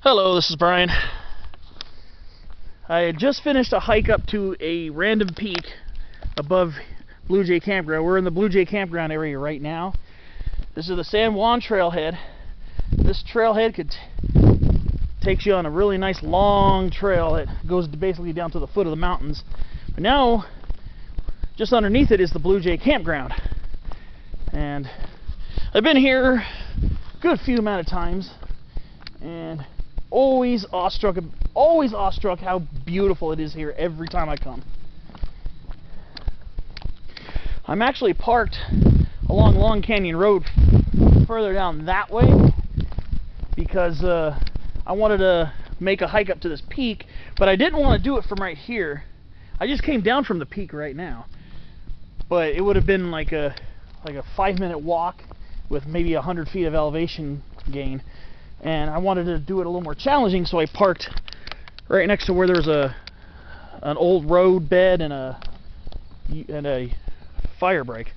Hello, this is Brian. I had just finished a hike up to a random peak above Blue Jay Campground. We're in the Blue Jay Campground area right now. This is the San Juan trailhead. This trailhead takes you on a really nice long trail that goes basically down to the foot of the mountains. But now, just underneath it is the Blue Jay Campground. And I've been here a good few amount of times, and always awestruck how beautiful it is here every time I come. I'm actually parked along Long Canyon Road further down that way because I wanted to make a hike up to this peak, but I didn't want to do it from right here. I just came down from the peak right now, but it would have been like a 5-minute walk with maybe 100 feet of elevation gain. And I wanted to do it a little more challenging, so I parked right next to where there's an old road bed and a fire break.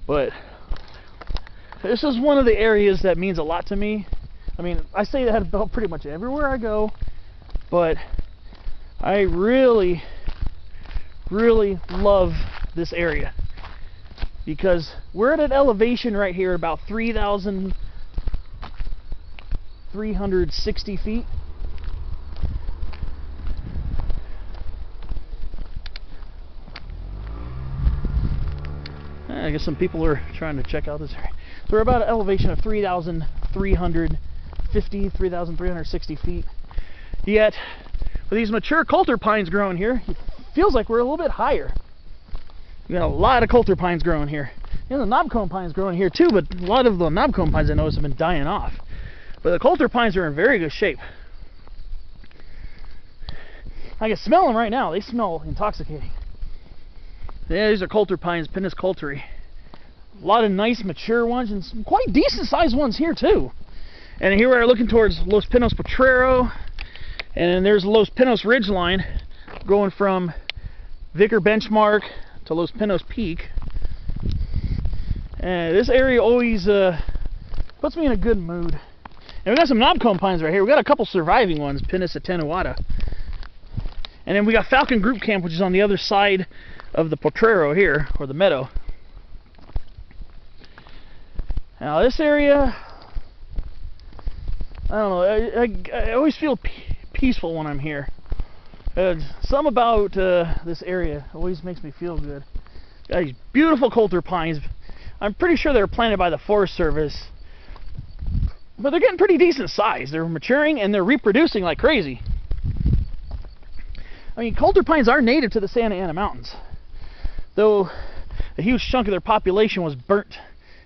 But this is one of the areas that means a lot to me. I mean, I say that about pretty much everywhere I go, but I really, really love this area because we're at an elevation right here about 3,360 feet. I guess some people are trying to check out this area. So we're about an elevation of 3,350, 3,360 feet. Yet, with these mature Coulter pines growing here, it feels like we're a little bit higher. We got a lot of Coulter pines growing here. And the Knobcone pines growing here too, but a lot of the Knobcone pines I noticed have been dying off. But the Coulter pines are in very good shape. I can smell them right now. They smell intoxicating. Yeah, these are Coulter pines, Pinus coulteri. A lot of nice mature ones and some quite decent sized ones here too. And here we're looking towards Los Pinos Potrero, and then there's Los Pinos ridgeline going from Vicar Benchmark to Los Pinos Peak. And this area always puts me in a good mood. And we got some Knobcone pines right here. We got a couple surviving ones, Pinus attenuata. And then we got Falcon Group Camp, which is on the other side of the Potrero here, or the Meadow. Now this area, I don't know, I always feel peaceful when I'm here. Something about this area always makes me feel good. Got these beautiful Coulter pines. I'm pretty sure they're planted by the Forest Service, but they're getting pretty decent size. They're maturing and they're reproducing like crazy. I mean, Coulter pines are native to the Santa Ana Mountains, though a huge chunk of their population was burnt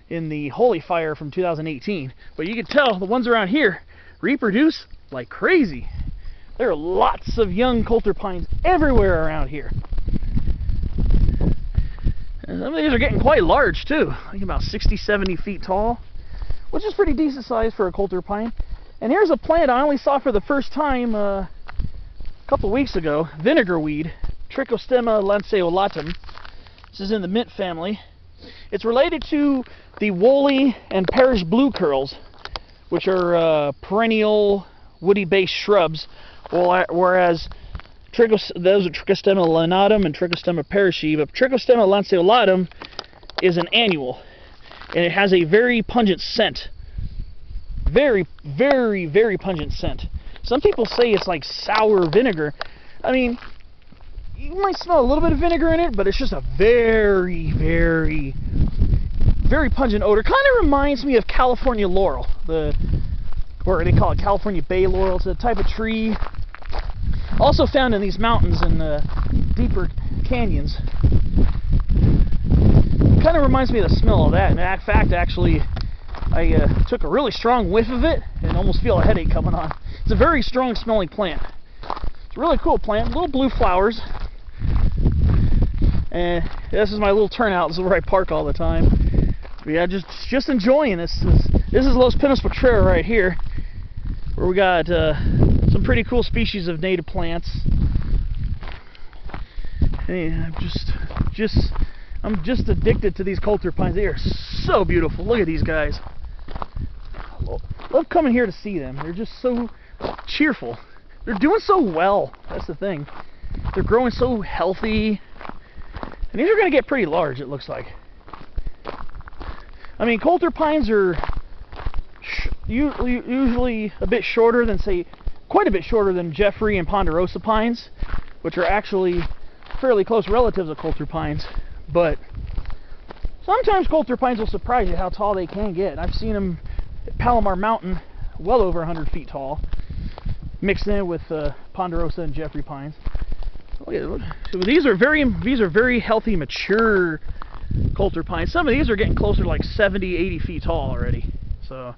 in the Holy Fire from 2018. But you can tell the ones around here reproduce like crazy. There are lots of young Coulter pines everywhere around here. And some of these are getting quite large too, I think about 60-70 feet tall, which is pretty decent size for a Coulter pine. And here's a plant I only saw for the first time a couple weeks ago, vinegar weed, Trichostemma lanceolatum. This is in the mint family. It's related to the woolly and parish blue curls, which are perennial woody-based shrubs, whereas those are Trichostemma lanatum and Trichostemma parishii, but Trichostemma lanceolatum is an annual, and it has a very pungent scent. Very, very, very pungent scent. Some people say it's like sour vinegar. I mean, you might smell a little bit of vinegar in it, but it's just a very, very, very pungent odor. Kind of reminds me of California laurel, or they call it California bay laurel. It's a type of tree also found in these mountains and deeper canyons. Kind of reminds me of the smell of that. In fact, actually, I took a really strong whiff of it and almost feel a headache coming on. It's a very strong smelling plant. It's a really cool plant, little blue flowers. And this is my little turnout. This is where I park all the time. But yeah, just enjoying this. This is Los Pinos Potrero right here, where we got some pretty cool species of native plants. And I'm just addicted to these Coulter pines. They are so beautiful. Look at these guys. love coming here to see them. They're just so cheerful. They're doing so well. That's the thing. They're growing so healthy. And these are going to get pretty large, it looks like. I mean, Coulter pines are usually a bit shorter than, say, quite a bit shorter than Jeffrey and Ponderosa pines, which are actually fairly close relatives of Coulter pines. But sometimes Coulter pines will surprise you how tall they can get. I've seen them at Palomar Mountain, well over 100 feet tall, mixed in with Ponderosa and Jeffrey pines. So these are very healthy, mature Coulter pines. Some of these are getting closer to like 70, 80 feet tall already. So,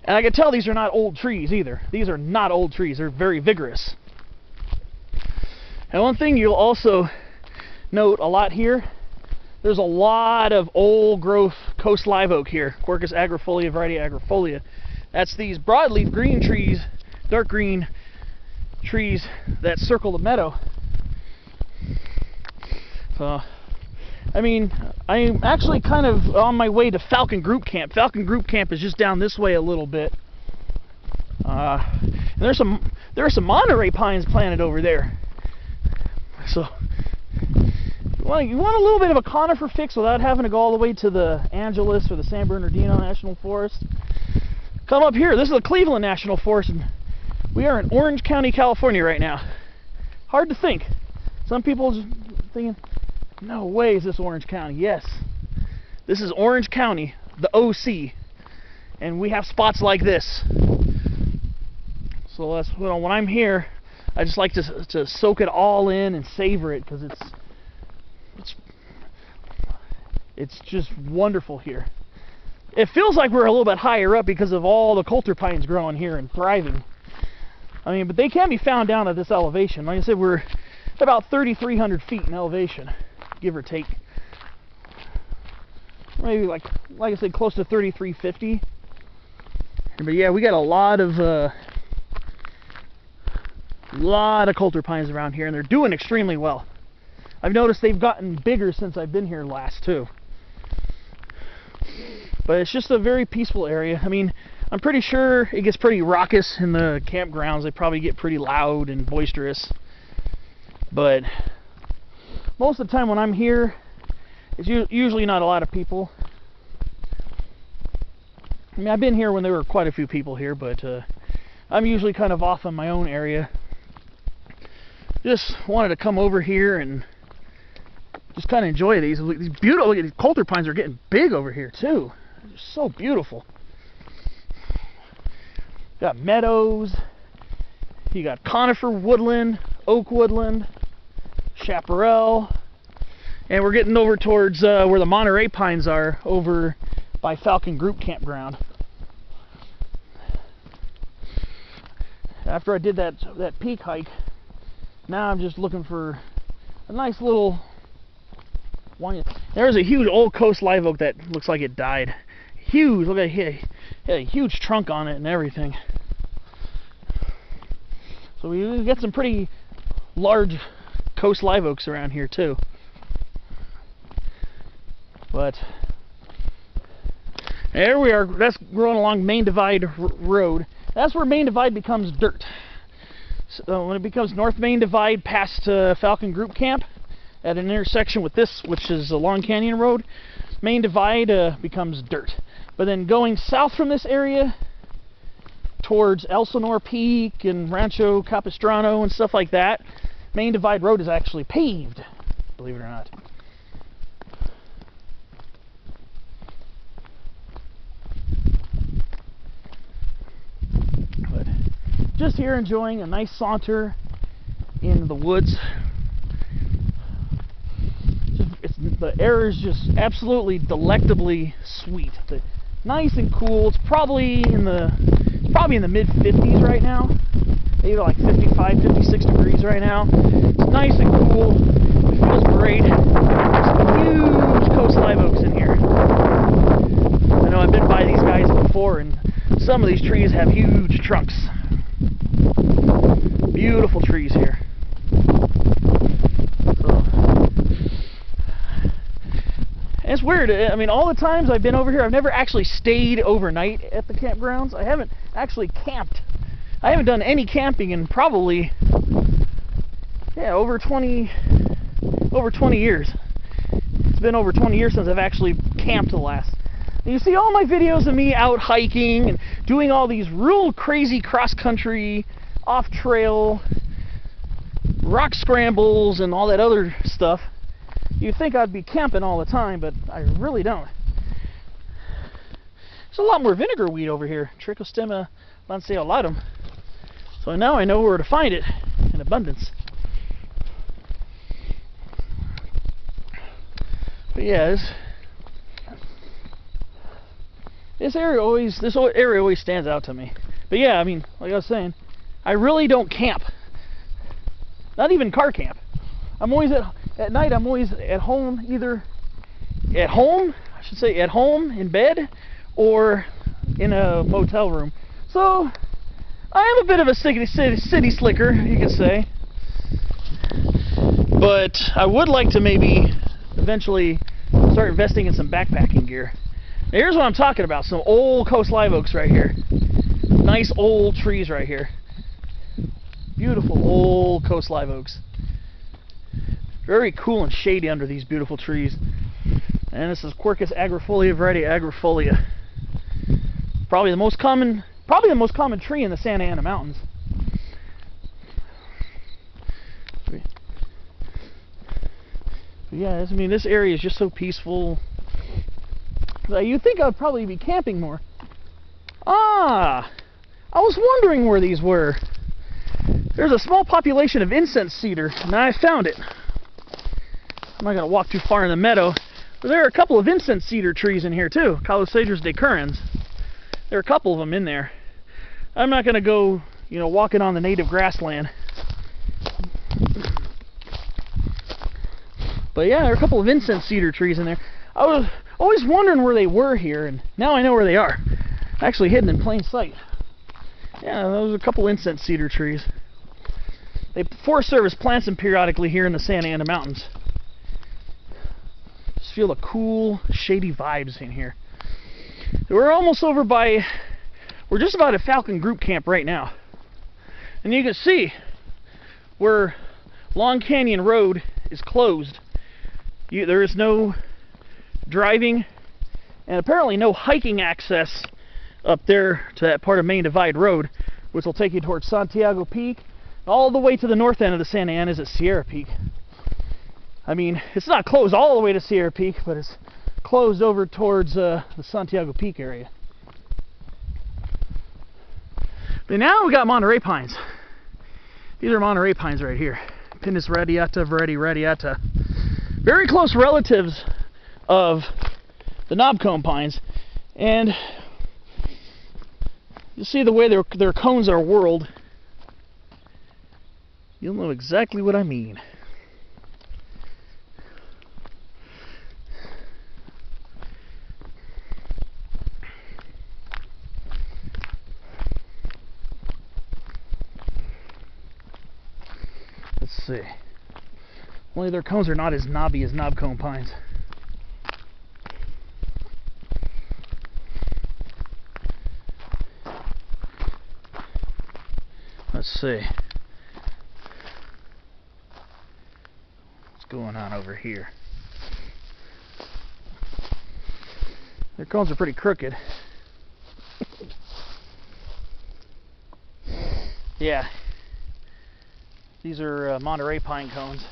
and I can tell these are not old trees either. These are not old trees. They're very vigorous. And one thing you'll also note a lot here, there's a lot of old growth coast live oak here. Quercus agrifolia, variety agrifolia. That's these broadleaf green trees, dark green trees that circle the meadow. So, I mean, I'm actually kind of on my way to Falcon Group Camp. Falcon Group Camp is just down this way a little bit. And there are some Monterey Pines planted over there. So, you want a little bit of a conifer fix without having to go all the way to the Angeles or the San Bernardino National Forest. Come up here. This is the Cleveland National Forest, and we are in Orange County, California right now. Hard to think. Some people just thinking, no way is this Orange County. Yes, this is Orange County, the OC, and we have spots like this. So that's, when I'm here, I just like to soak it all in and savor it, because it's just wonderful here. It feels like we're a little bit higher up because of all the Coulter pines growing here and thriving. I mean, but they can be found down at this elevation. Like I said, we're about 3,300 feet in elevation, give or take. Maybe like I said, close to 3,350. But yeah, we got a lot of Coulter pines around here, and they're doing extremely well. I've noticed they've gotten bigger since I've been here last too. But it's just a very peaceful area. I mean, I'm pretty sure it gets pretty raucous in the campgrounds. They probably get pretty loud and boisterous. But most of the time when I'm here, it's usually not a lot of people. I mean, I've been here when there were quite a few people here, but I'm usually kind of off in my own area. Just wanted to come over here and just kind of enjoy these beautiful. Look at these Coulter pines are getting big over here too. They're so beautiful. Got meadows. You got conifer woodland, oak woodland, chaparral, and we're getting over towards where the Monterey Pines are, over by Falcon Group Campground. After I did that peak hike, now I'm just looking for a nice little one. There's a huge old coast live oak that looks like it died. Huge, look at it, had a huge trunk on it and everything. So we get some pretty large coast live oaks around here too. But there we are. That's growing along Main Divide Road. That's where Main Divide becomes dirt. So when it becomes North Main Divide past Falcon Group Camp at an intersection with this, which is the Long Canyon Road, Main Divide becomes dirt. But then going south from this area towards Elsinore Peak and Rancho Capistrano and stuff like that, Main Divide Road is actually paved, believe it or not. But just here enjoying a nice saunter in the woods. The air is just absolutely delectably sweet. Nice and cool. It's probably in the mid 50s right now. Maybe like 55, 56 degrees right now. It's nice and cool. It feels great. There's huge coast live oaks in here. I know I've been by these guys before, and some of these trees have huge trunks. Beautiful trees here. And it's weird. I mean, all the times I've been over here, I've never actually stayed overnight at the campgrounds. I haven't actually camped. I haven't done any camping in probably, yeah, over 20 years. It's been over 20 years since I've actually camped the last. And you see all my videos of me out hiking and doing all these real crazy cross-country, off-trail, rock scrambles and all that other stuff. You'd think I'd be camping all the time, but I really don't. There's a lot more vinegar weed over here, Trichostemma lanceolatum. So now I know where to find it in abundance. But yeah, this area always stands out to me. But yeah, I mean, like I was saying, I really don't camp. Not even car camp. I'm always at night. I'm always at home, either at home, I should say, at home in bed, or in a motel room. So I am a bit of a city slicker, you could say. But I would like to maybe eventually start investing in some backpacking gear. Now, here's what I'm talking about. Some old coast live oaks right here. Nice old trees right here. Beautiful old coast live oaks. Very cool and shady under these beautiful trees. And this is Quercus agrifolia variety agrifolia. Probably the most common tree in the Santa Ana Mountains. But yeah, I mean, this area is just so peaceful. You'd think I'd probably be camping more. Ah, I was wondering where these were. There's a small population of incense cedar, and I found it. I'm not going to walk too far in the meadow, but there are a couple of incense cedar trees in here too, Calocedrus decurrens. There are a couple of them in there. I'm not going to go, you know, walking on the native grassland. But yeah, there are a couple of incense cedar trees in there. I was always wondering where they were here, and now I know where they are. Actually hidden in plain sight. Yeah, those are a couple incense cedar trees. The Forest Service plants them periodically here in the Santa Ana Mountains. Just feel the cool, shady vibes in here. We're almost over by, we're just about at Falcon group camp right now. And you can see where Long Canyon Road is closed. There is no driving and apparently no hiking access up there to that part of Main Divide Road, which will take you towards Santiago Peak. All the way to the north end of the Santa Ana is at Sierra Peak. I mean, it's not closed all the way to Sierra Peak, but it's closed over towards the Santiago Peak area. But now we got Monterey Pines. These are Monterey Pines right here. Pinus radiata, variety radiata. Very close relatives of the Knobcone pines. And you see the way their cones are whorled. You'll know exactly what I mean. Let's see. Only their cones are not as knobby as Knobcone pines. Let's see. What's going on over here? Their cones are pretty crooked. Yeah. These are Monterey pine cones.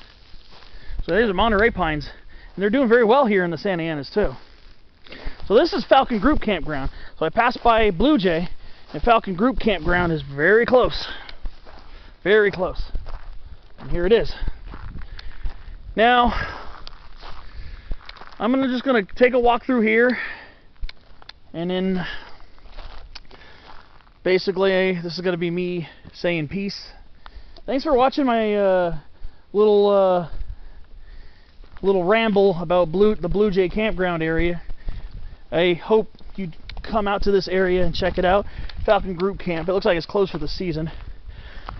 So these are Monterey pines, and they're doing very well here in the Santa Anas too. So this is Falcon Group Campground. So I passed by Blue Jay, and Falcon Group Campground is very close. Very close. And here it is. Now, I'm just going to take a walk through here, and then basically this is going to be me saying peace. Thanks for watching my little ramble about the Blue Jay Campground area. I hope you come out to this area and check it out. Falcon Group Camp. It looks like it's closed for the season.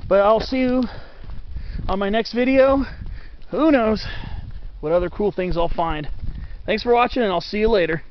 But I'll see you on my next video. Who knows what other cool things I'll find. Thanks for watching, and I'll see you later.